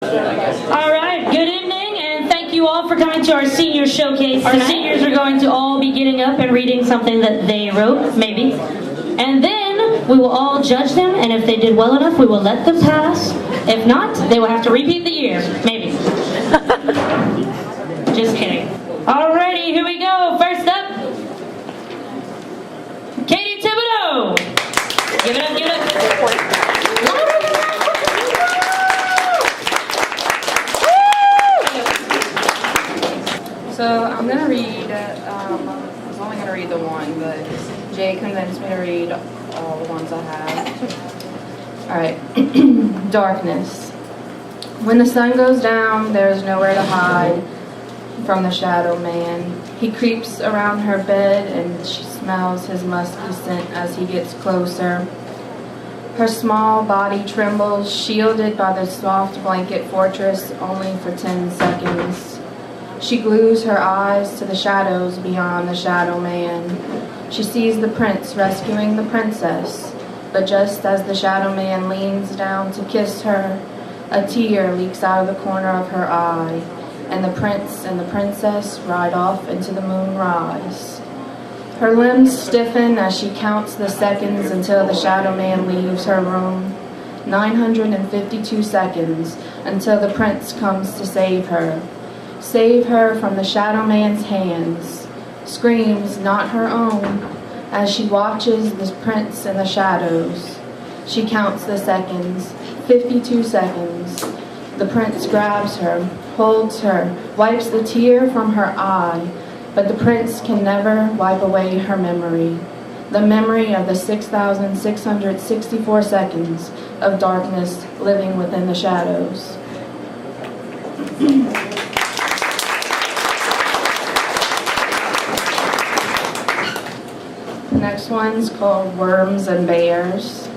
All right, good evening, and thank you all for coming to our senior showcase. Our seniors are going to all be getting up and reading something that they wrote, maybe. And then we will all judge them, and if they did well enough, we will let them pass. If not, they will have to repeat the year, maybe. Just kidding. Alrighty, here we go. First up, Katie Thibodaux. Give it up, give it up. So I'm going to read, I was only going to read the one, but Jay convinced me to read all the ones I have. Alright, Darkness. When the sun goes down, there is nowhere to hide from the shadow man. He creeps around her bed and she smells his musky scent as he gets closer. Her small body trembles, shielded by the soft blanket fortress only for 10 seconds. She glues her eyes to the shadows beyond the shadow man. She sees the prince rescuing the princess, but just as the shadow man leans down to kiss her, a tear leaks out of the corner of her eye, and the prince and the princess ride off into the moonrise. Her limbs stiffen as she counts the seconds until the shadow man leaves her room. 952 seconds until the prince comes to save her. Save her from the shadow man's hands. Screams not her own as she watches the prince in the shadows. She counts the seconds. 52 seconds. The prince grabs her, holds her, wipes the tear from her eye, but the prince can never wipe away her memory. The memory of the 6,664 seconds of darkness living within the shadows. The next one's called Worms and Bears.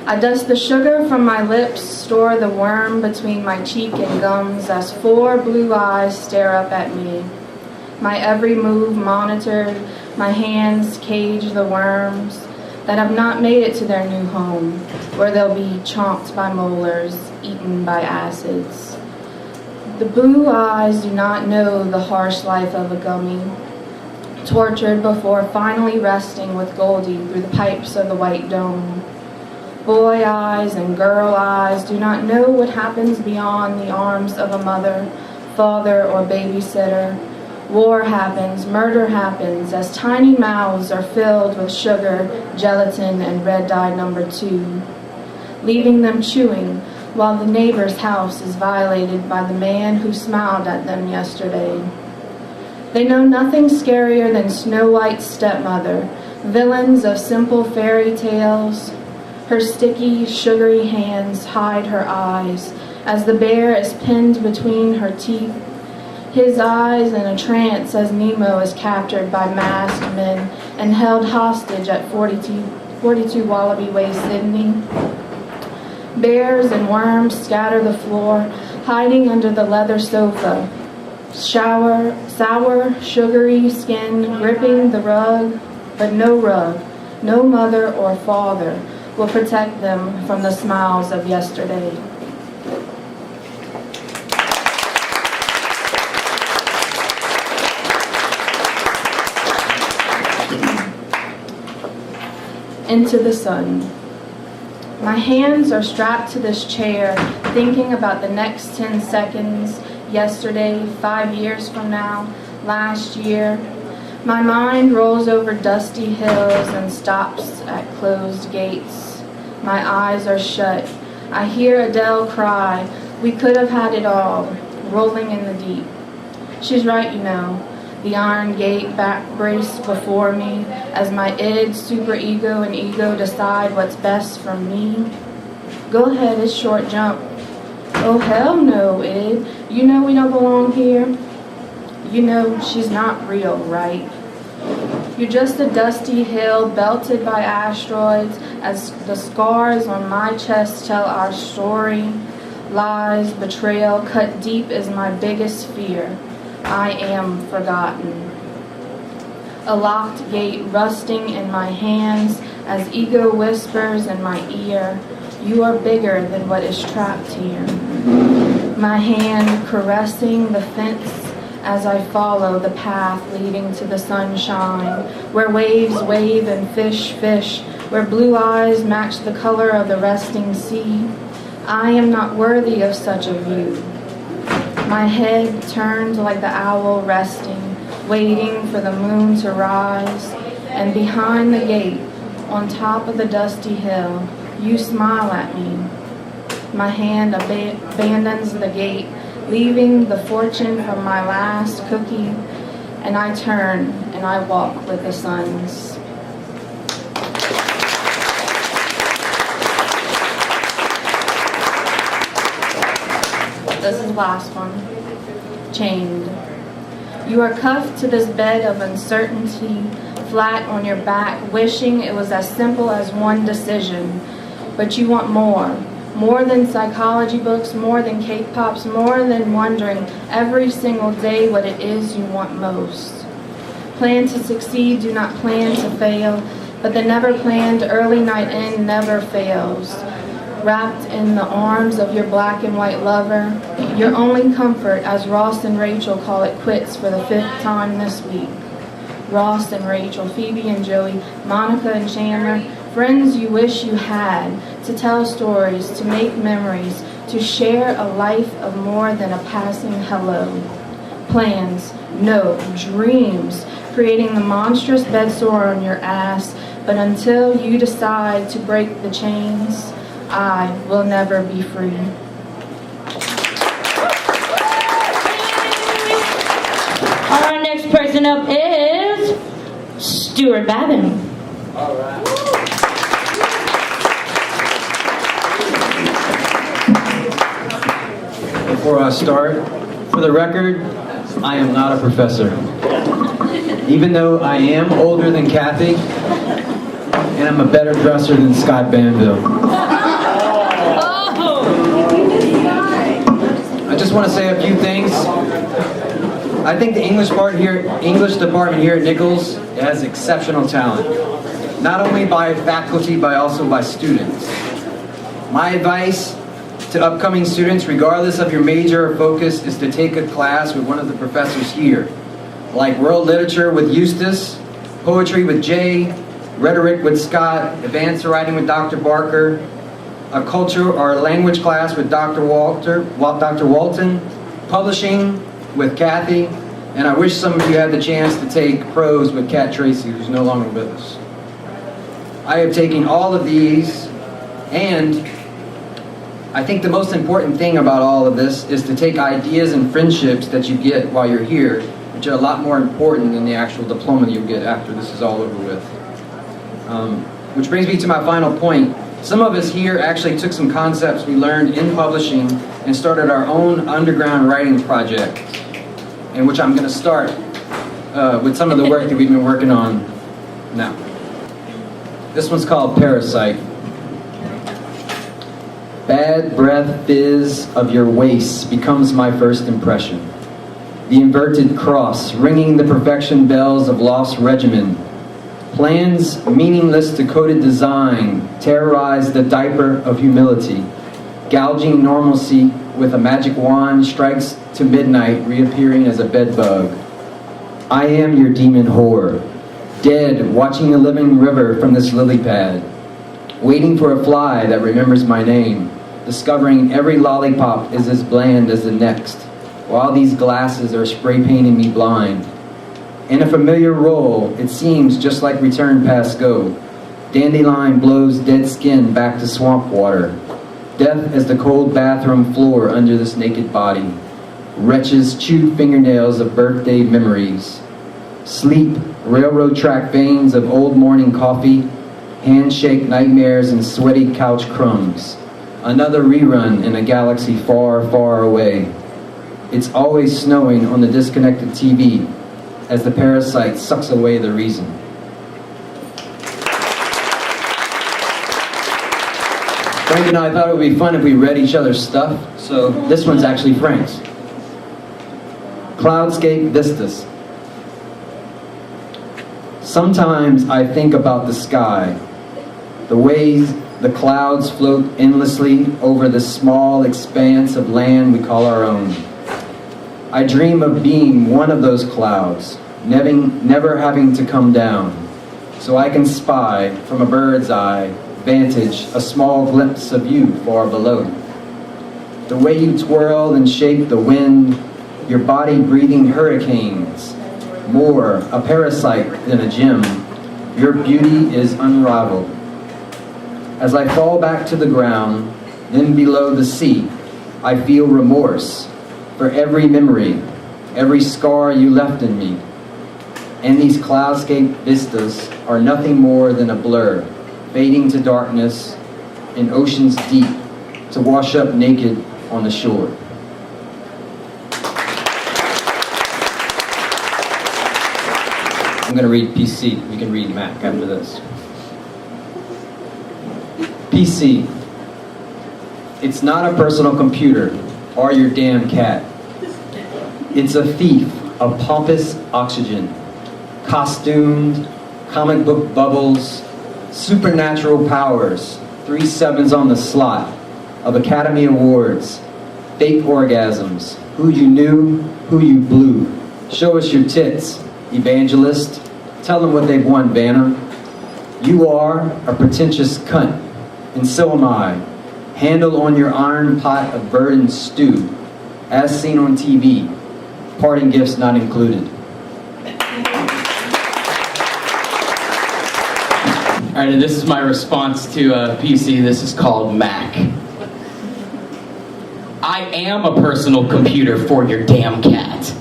I dust the sugar from my lips, store the worm between my cheek and gums as 4 blue eyes stare up at me. My every move monitored, my hands cage the worms that have not made it to their new home, where they'll be chomped by molars, eaten by acids. The blue eyes do not know the harsh life of a gummy, tortured before finally resting with Goldie through the pipes of the white dome. Boy eyes and girl eyes do not know what happens beyond the arms of a mother, father, or babysitter. War happens, murder happens, as tiny mouths are filled with sugar, gelatin, and red dye number 2, leaving them chewing while the neighbor's house is violated by the man who smiled at them yesterday. They know nothing scarier than Snow White's stepmother, villains of simple fairy tales. Her sticky, sugary hands hide her eyes as the bear is pinned between her teeth, his eyes in a trance as Nemo is captured by masked men and held hostage at 42 Wallaby Way, Sydney. Bears and worms scatter the floor, hiding under the leather sofa. Sour, sugary skin gripping the rug, but no rug, no mother or father will protect them from the smiles of yesterday. Into the sun. My hands are strapped to this chair, thinking about the next 10 seconds, yesterday, 5 years from now, last year. My mind rolls over dusty hills and stops at closed gates. My eyes are shut. I hear Adele cry, "We could have had it all," rolling in the deep. She's right, you know. The iron gate back braced before me as my id, superego, and ego decide what's best for me. Go ahead, it's short jump. Oh, hell no, id. You know we don't belong here. You know she's not real, right? You're just a dusty hill belted by asteroids as the scars on my chest tell our story. Lies, betrayal, cut deep is my biggest fear. I am forgotten. A locked gate rusting in my hands as ego whispers in my ear. You are bigger than what is trapped here. My hand caressing the fence as I follow the path leading to the sunshine, where waves wave and fish fish, where blue eyes match the color of the resting sea. I am not worthy of such a view. My head turned like the owl resting, waiting for the moon to rise, and behind the gate, on top of the dusty hill, you smile at me. My hand abandons the gate, leaving the fortune from my last cookie, and I turn and I walk with the suns. This is the last one. Chained. You are cuffed to this bed of uncertainty, flat on your back, wishing it was as simple as one decision. But you want more. More than psychology books, more than cake pops, more than wondering every single day what it is you want most. Plan to succeed, do not plan to fail, but the never planned early night in never fails. Wrapped in the arms of your black and white lover, your only comfort, as Ross and Rachel call it quits for the 5th time this week. Ross and Rachel, Phoebe and Joey, Monica and Chandler, friends you wish you had, to tell stories, to make memories, to share a life of more than a passing hello. Plans, no, dreams, creating the monstrous bed sore on your ass, but until you decide to break the chains, I will never be free. Our next person up is Stu Babin. All right. Before I start, for the record, I am not a professor. Even though I am older than Kathy, and I'm a better dresser than Scott Banville. I just want to say a few things. I think the English department here at Nicholls has exceptional talent, not only by faculty but also by students. My advice to upcoming students, regardless of your major or focus, is to take a class with one of the professors here, like world literature with Eustace, poetry with Jay, rhetoric with Scott, advanced writing with Dr. Barker, a culture or a language class with Dr. Walton, publishing with Kathy, and I wish some of you had the chance to take prose with Kat Tracy, who's no longer with us. I have taken all of these, and I think the most important thing about all of this is to take ideas and friendships that you get while you're here, which are a lot more important than the actual diploma you'll get after this is all over with. Which brings me to my final point. Some of us here actually took some concepts we learned in publishing and started our own underground writing project, in which I'm going to start with some of the work that we've been working on now. This one's called Parasite. Bad breath fizz of your waist becomes my first impression. The inverted cross, ringing the perfection bells of lost regimen. Plans meaningless decoded design terrorize the diaper of humility. Gouging normalcy with a magic wand strikes to midnight, reappearing as a bedbug. I am your demon whore, dead watching the living river from this lily pad, waiting for a fly that remembers my name, discovering every lollipop is as bland as the next, while these glasses are spray painting me blind. In a familiar role, it seems just like Return Past Go. Dandelion blows dead skin back to swamp water. Death as the cold bathroom floor under this naked body. Wretches chewed fingernails of birthday memories. Sleep, railroad track veins of old morning coffee. Handshake nightmares and sweaty couch crumbs. Another rerun in a galaxy far, far away. It's always snowing on the disconnected TV as the parasite sucks away the reason. Frank and I thought it would be fun if we read each other's stuff, so this one's actually Frank's. Cloudscape Vistas. Sometimes I think about the sky, the ways The clouds float endlessly over the small expanse of land we call our own. I dream of being one of those clouds, never having to come down, so I can spy from a bird's eye vantage a small glimpse of you far below. The way you twirl and shake the wind, your body breathing hurricanes, more a parasite than a gem, your beauty is unrivaled. As I fall back to the ground, then below the sea, I feel remorse for every memory, every scar you left in me. And these cloudscape vistas are nothing more than a blur, fading to darkness in oceans deep to wash up naked on the shore. I'm going to read PC. You can read Mac after this. PC. It's not a personal computer or your damn cat. It's a thief of pompous oxygen, costumed, comic book bubbles, supernatural powers, 3 7s on the slot of Academy Awards, fake orgasms, who you knew, who you blew. Show us your tits, evangelist. Tell them what they've won, Vanna. You are a pretentious cunt, and so am I. Handle on your iron pot of burdened stew, as seen on TV. Parting gifts not included. All right, and this is my response to PC. This is called Mac. I am a personal computer for your damn cat.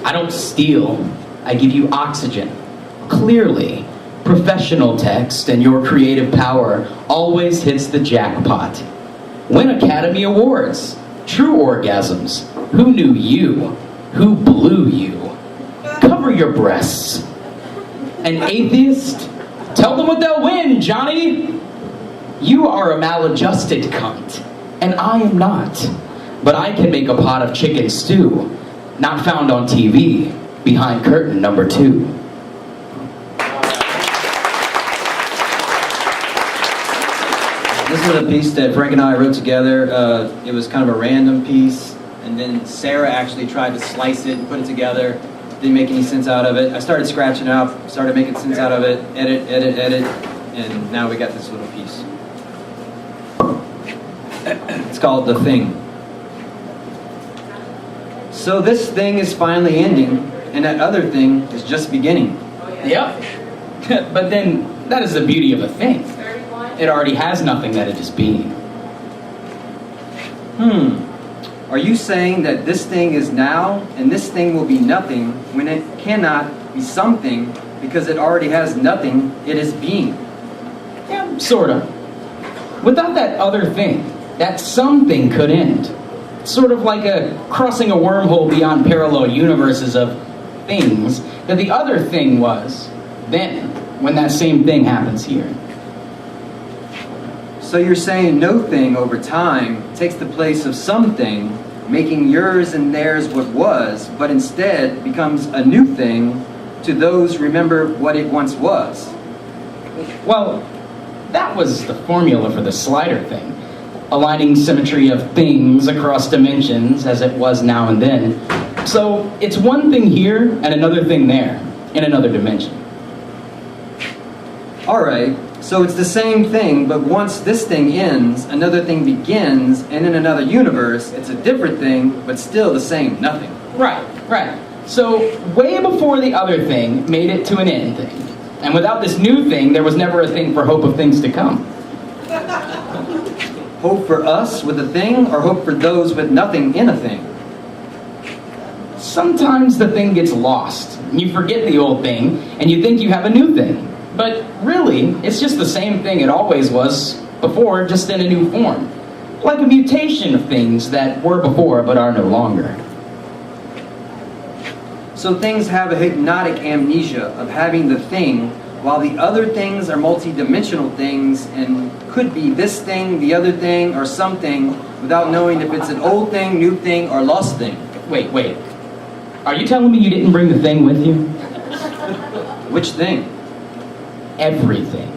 I don't steal. I give you oxygen. Clearly, professional text and your creative power always hits the jackpot. Win Academy Awards. True orgasms. Who knew you? Who blew you? Cover your breasts. An atheist? Tell them what they'll win, Johnny! You are a maladjusted cunt, and I am not. But I can make a pot of chicken stew, not found on TV, behind curtain number 2. This is a piece that Frank and I wrote together. It was kind of a random piece, and then Sarah actually tried to slice it and put it together. Didn't make any sense out of it. I started scratching out, started making sense out of it, edit, and now we got this little piece. It's called The Thing. So this thing is finally ending, and that other thing is just beginning. Yep. But then, that is the beauty of a thing. It already has nothing that it is being. Are you saying that this thing is now, and this thing will be nothing, when it cannot be something, because it already has nothing, it is being? Yeah, sorta. Without that other thing, that something could end. Sort of like crossing a wormhole beyond parallel universes of things that the other thing was then, when that same thing happens here. So you're saying no thing over time takes the place of something, making yours and theirs what was, but instead becomes a new thing to those remember what it once was. Well, that was the formula for the slider thing. Aligning symmetry of things across dimensions as it was now and then. So it's one thing here and another thing there, in another dimension. Alright, so it's the same thing, but once this thing ends, another thing begins, and in another universe, it's a different thing, but still the same nothing. Right. So way before the other thing made it to an end thing. And without this new thing, there was never a thing for hope of things to come. Hope for us with a thing, or hope for those with nothing in a thing? Sometimes the thing gets lost. You forget the old thing, and you think you have a new thing. But really, it's just the same thing it always was before, just in a new form. Like a mutation of things that were before but are no longer. So things have a hypnotic amnesia of having the thing, while the other things are multi-dimensional things and could be this thing, the other thing, or something, without knowing if it's an old thing, new thing, or lost thing. Wait. Are you telling me you didn't bring the thing with you? Which thing? Everything.